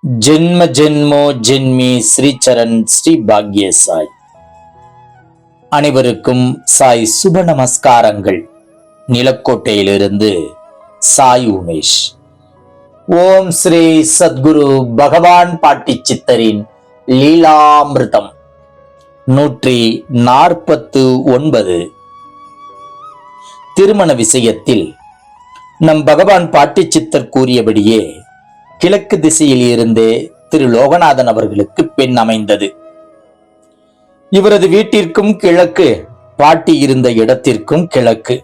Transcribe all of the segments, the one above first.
ஜென்ம ஜென்மோ ஜென்மி ஸ்ரீ சரண் ஸ்ரீ பாக்ய சாய். அனைவருக்கும் சாய் சுப நமஸ்காரங்கள். நிலக்கோட்டையிலிருந்து சாய் உமேஷ். ஓம் ஸ்ரீ சத்குரு பகவான் பாட்டி சித்தரின் லீலாமிருதம் 149. திருமண விஷயத்தில் நம் பகவான் பாட்டி சித்தர் கூறியபடியே கிழக்கு திசையில் இருந்தே திரு லோகநாதன் அவர்களுக்கு பெண் அமைந்தது. இவரது வீட்டிற்கும் கிழக்கு, பாட்டி இருந்த இடத்திற்கும் கிழக்கு.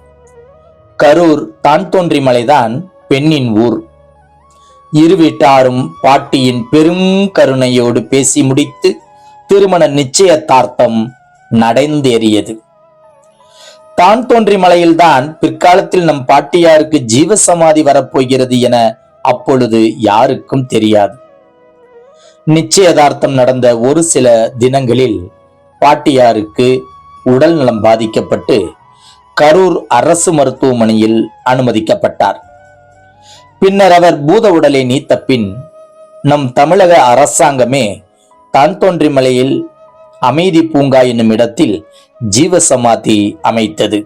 கரூர் தான்தோன்றி மலைதான் பெண்ணின் ஊர். இரு வீட்டாரும் பாட்டியின் பெரும் கருணையோடு பேசி முடித்து திருமண நிச்சயதார்த்தம் நடந்தேறியது. தான்தோன்றி மலையில்தான் பிற்காலத்தில் நம் பாட்டியாருக்கு ஜீவசமாதி வரப்போகிறது என அப்பொழுது யாருக்கும் தெரியாது. நிச்சயதார்த்தம் நடந்த ஒரு சில தினங்களில் பாட்டியாருக்கு உடல் நலம் பாதிக்கப்பட்டு கரூர் அரசு மருத்துவமனையில் அனுமதிக்கப்பட்டார். பின்னர் அவர் பூத உடலை நீத்த பின் நம் தமிழக அரசாங்கமே தான்தோன்றி மலையில் அமைதி பூங்கா என்னும் இடத்தில் ஜீவசமாதி அமைத்தது.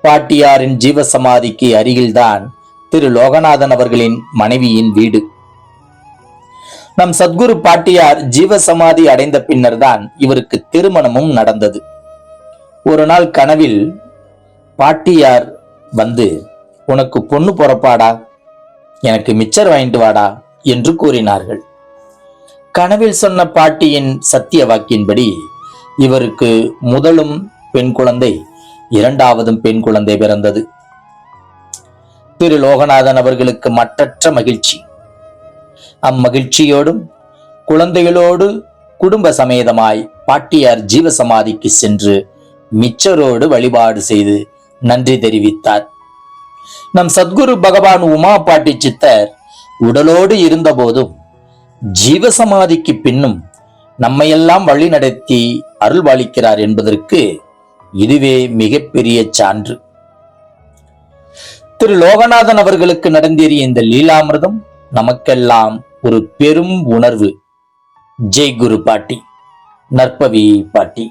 பாட்டியாரின் ஜீவசமாதிக்கு அருகில்தான் திரு லோகநாதன் அவர்களின் மனைவியின் வீடு. நம் சத்குரு பாட்டியார் ஜீவசமாதி அடைந்த பின்னர் தான் இவருக்கு திருமணமும் நடந்தது. ஒரு நாள் கனவில் பாட்டியார் வந்து, உனக்கு பொண்ணு பொறப்பாடா, எனக்கு மிச்சர் வாங்கிட்டு வாடா என்று கூறினார்கள். கனவில் சொன்ன பாட்டியின் சத்திய வாக்கின்படி இவருக்கு முதலும் பெண் குழந்தை, இரண்டாவதும் பெண் குழந்தை பிறந்தது. திரு லோகநாதன் அவர்களுக்கு மற்றற்ற மகிழ்ச்சி. அம்மகிழ்ச்சியோடும் குழந்தைகளோடு குடும்ப சமேதமாய் பாட்டியார் ஜீவசமாதிக்கு சென்று மிச்சரோடு வழிபாடு செய்து நன்றி தெரிவித்தார். நம் சத்குரு பகவான் உமா பாட்டி சித்தர் உடலோடு இருந்த போதும் ஜீவசமாதிக்கு பின்னும் நம்மையெல்லாம் வழி நடத்தி அருள்பாலிக்கிறார் என்பதற்கு இதுவே மிகப்பெரிய சான்று. திரு லோகநாதன் அவர்களுக்கு நடந்தேறிய இந்த லீலாமிர்தம் நமக்கெல்லாம் ஒரு பெரும் உணர்வு. ஜெய் குரு பாட்டி. நற்பவி பாட்டி.